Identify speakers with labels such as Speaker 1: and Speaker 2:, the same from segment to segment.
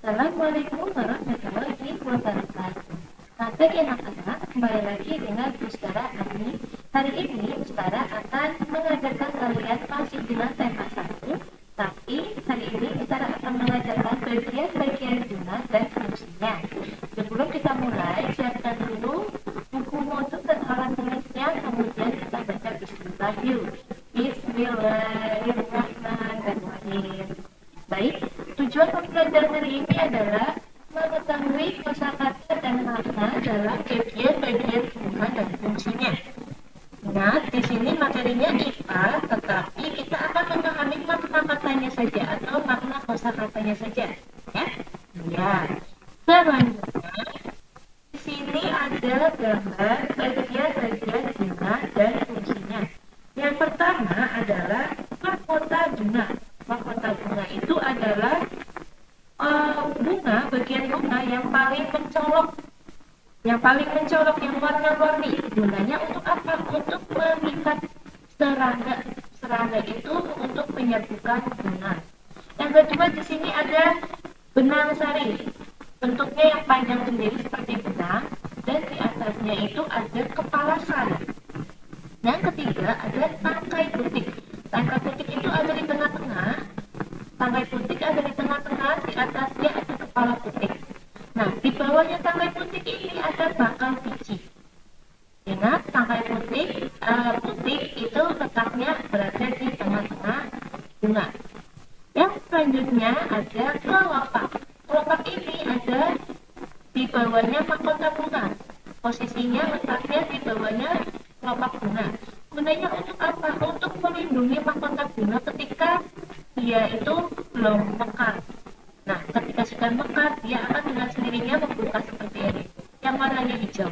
Speaker 1: Assalamualaikum warahmatullahi wabarakatuh. Bagi anak-anak, kembali lagi dengan Ustazah Ani. Hari ini Ustazah akan mengajarkan kalian masih dengan tema 1, tapi hari ini Ustazah akan mengajarkan bagian-bagian guna dan fungsinya. Sebelum kita mulai, siapkan dulu buku notuk dan alat tulisnya, kemudian kita baca bismillah yuk. Bismillahirrahmanirrahim. Baik, tujuan pembelajaran hari ini adalah mengetahui kosakata dan makna dalam bagian-bagian guna dan fungsinya. Nah, di sini materinya IPA, tetapi kita akan memahami makna katanya saja atau makna kosakatanya saja, ya. Ya. Selanjutnya, di sini ada gambar bagian-bagian guna dan fungsinya. Yang pertama adalah mahkota guna. Mahkota bunga itu adalah bagian bunga yang paling mencolok, yang warna-warni. Gunanya untuk apa? Untuk mengikat serangga. Serangga itu untuk menyatukan bunga. Yang kedua di sini ada benang sari. Bentuknya yang panjang sendiri seperti benang, dan di atasnya itu ada kepala sari. Yang ketiga ada tangkai putik. Tangkai putik itu ada di tengah-tengah. Tangkai putik ada di tengah-tengah, di atasnya ada kepala putik. Nah, di bawahnya tangkai putik ini ada bakal biji. Ingat, tangkai putik itu letaknya berada di tengah-tengah bunga. Yang selanjutnya ada kelopak. Kelopak ini ada di bawahnya mahkota bunga. Posisinya letaknya di bawahnya kelopak bunga. Gunanya untuk apa? Untuk melindungi mahkota bunga ketika dia itu belum mekar. Nah, ketika sudah mekar, dia akan dengan sendirinya membuka seperti ini, yang warnanya hijau.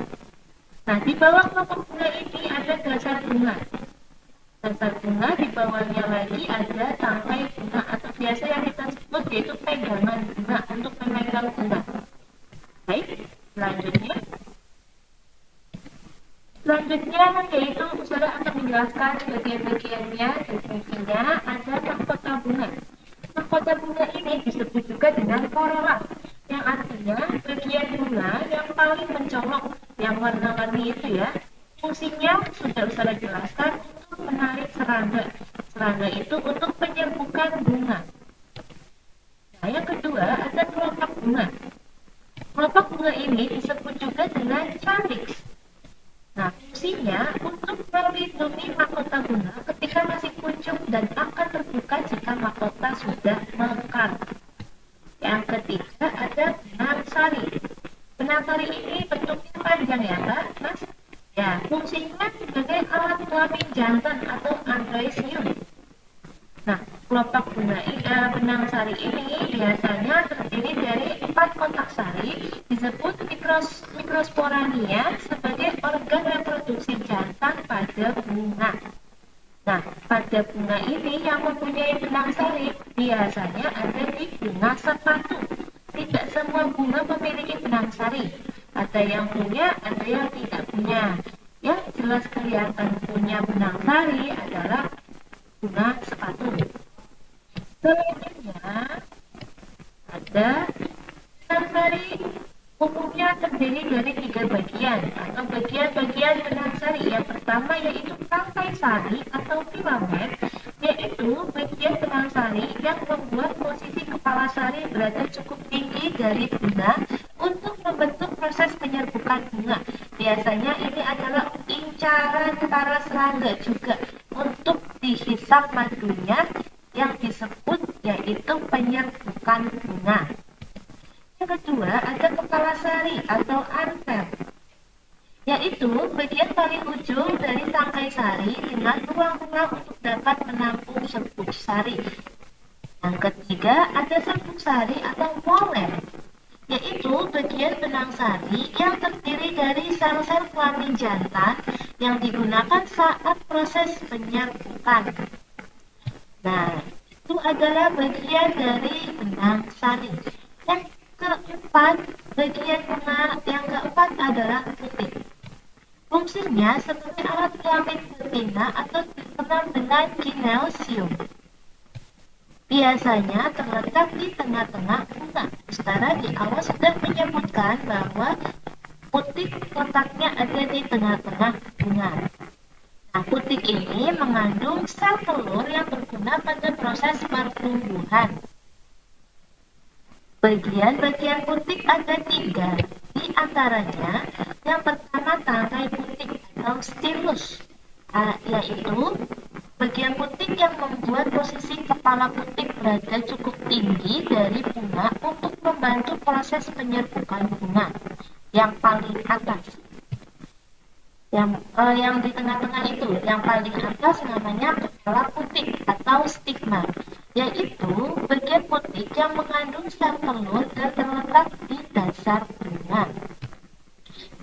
Speaker 1: Nah, di bawah kelopak bunga ini ada dasar bunga. Dasar bunga, di bawahnya lagi ada tangkai bunga, atau biasa yang kita sebut yaitu pegangan bunga, untuk memegang bunga. Baik, Selanjutnya yaitu Ustazah akan menjelaskan bagian-bagiannya dan fungsinya. Ada mahkota bunga. Mahkota bunga ini disebut juga dengan corolla, yang artinya bagian bunga yang paling mencolok, yang warna-warni itu ya. Fungsinya sudah Ustazah jelaskan untuk menarik serangga. Serangga itu untuk penyerbukan bunga. Nah, yang kedua ada kelopak bunga. Kelopak bunga ini disebut juga dengan calyx. Nah, fungsinya untuk melindungi mahkota bunga ketika masih pucuk dan akan terbuka jika mahkota sudah mekar. Yang ketiga ada benang sari. Benang sari ini bentuknya panjang ya, Mas? Ya, fungsinya sebagai alat kelamin jantan atau androecium. Nah, kelopak bunga benang sari ini biasanya terdiri dari 4 kotak sari, disebut mikrosporania sebagai organ reproduksi jantan pada bunga. Nah, pada bunga ini yang mempunyai benang sari biasanya ada di bunga sepatu. Tidak semua bunga memiliki benang sari. Ada yang punya, ada yang tidak punya. Yang jelas kelihatan punya benang sari adalah bunga sepatu. Selanjutnya ada benang sari umumnya terdiri dari 3 bagian atau bagian-bagian benang sari. Yang pertama yaitu tangkai sari atau filamen, yaitu bagian benang sari yang membuat posisi kepala sari berada cukup tinggi dari bunga untuk membentuk proses penyerbukan bunga. Biasanya ini adalah incaran para serangga juga untuk dihisap madunya, yang disebut yaitu penyerbukan bunga. Yang kedua ada kepala sari atau anter, yaitu bagian paling ujung dari tangkai sari dengan ruang-ruang untuk dapat menampung serbuk sari. Yang ketiga ada serbuk sari atau molen, yaitu bagian benang sari yang terdiri dari sel-sel kelamin jantan yang digunakan saat proses penyerbukan. Nah, itu adalah bagian dari benang sari. Yang keempat, bagian bunga yang keempat adalah putik. Fungsinya sebagai alat kelamin betina atau dikenal dengan gineosium. biasanya terletak di tengah-tengah bunga. Ustara di awal sudah menyebutkan bahwa putik letaknya ada di tengah-tengah bunga. Nah, putik ini mengandung sel telur yang berguna pada proses pertumbuhan. Bagian-bagian putik ada 3, di antaranya yang pertama tangkai putik atau stilus, yaitu bagian putik yang membuat posisi kepala putik berada cukup tinggi dari bunga untuk membantu proses penyerbukan bunga. Yang paling atas, yang di tengah-tengah itu, yang paling atas namanya kepala putik atau stigma, yaitu bagian putik yang mengandung sel telur dan terletak di dasar bunga.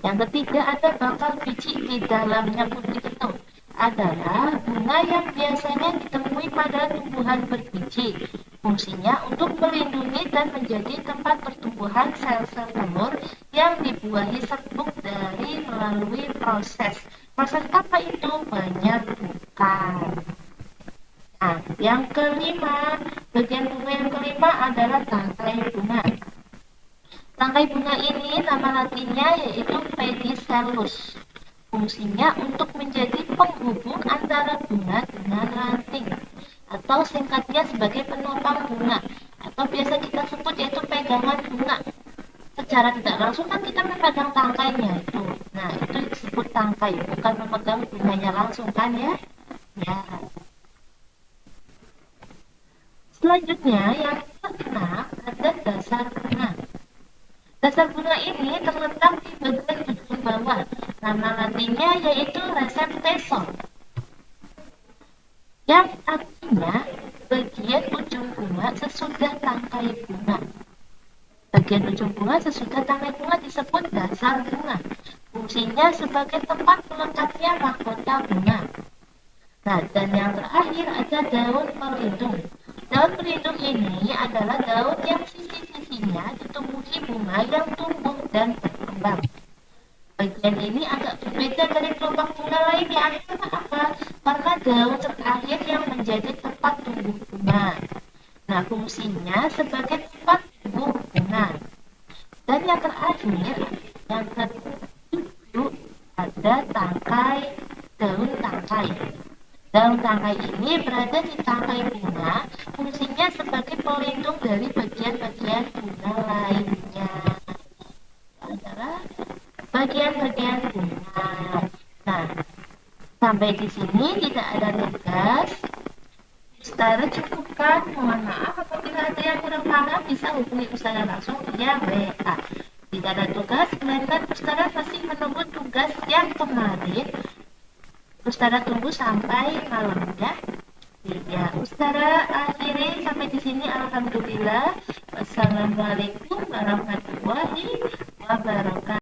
Speaker 1: Yang ketiga ada bakal biji di dalamnya putik itu, adalah bunga yang biasanya ditemui pada tumbuhan berbiji. Fungsinya untuk melindungi dan menjadi tempat pertumbuhan sel-sel telur yang dibuahi serbuk dari melalui proses apa itu? Penyerbukan. Nah, yang kelima, bagian bunga yang kelima adalah tangkai bunga. Tangkai bunga ini nama latinnya yaitu pedicellus. Fungsinya untuk menjadi penghubung antara bunga dengan ranting, atau singkatnya sebagai penopang bunga, atau biasa kita sebut yaitu pegangan bunga. Secara tidak langsung kan kita memegang tangkainya itu. Nah, itu disebut tangkai, bukan memegang bunganya langsung kan ya? Ya. Selanjutnya yang keenam ada dasar bunga. Dasar bunga ini terletak di bagian ujung bawah. Nama latinnya yaitu reseptesor, yang artinya bagian ujung bunga sesudah tangkai bunga. Bagian ujung bunga sesudah tangkai bunga disebut dasar bunga. Fungsinya sebagai tempat melekatnya mahkota bunga. Nah, dan yang terakhir ada daun pelindung. Daun pelindung ini adalah daun yang sisi-sisinya ditumbuhi bunga yang tumbuh dan berkembang. Bagian ini agak berbeda dari kelompok bunga lainnya. Kenapa? Karena daun terakhir yang menjadi tempat tumbuh bunga. Nah, fungsinya sebagai tempat tumbuh bunga. Dan yang terakhir, yang ketujuh, ada tangkai, daun tangkai. Daun tangkai ini berada di tangkai bunga, fungsinya sebagai pelindung dari bagian-bagian bunga lainnya. Adalah bagian-bagian bunga. Nah, sampai di sini tidak ada tugas. Ustazah cukupkan. Mohon maaf apabila ada yang kurang paham bisa hubungi Ustazah langsung via WA. Tidak ada tugas, melainkan Ustazah masih menunggu tugas yang kemarin. Ustazah tunggu sampai malam ya. Ya, Ustazah akhiri sampai di sini. Alhamdulillah. Wassalamualaikum warahmatullahi wabarakatuh.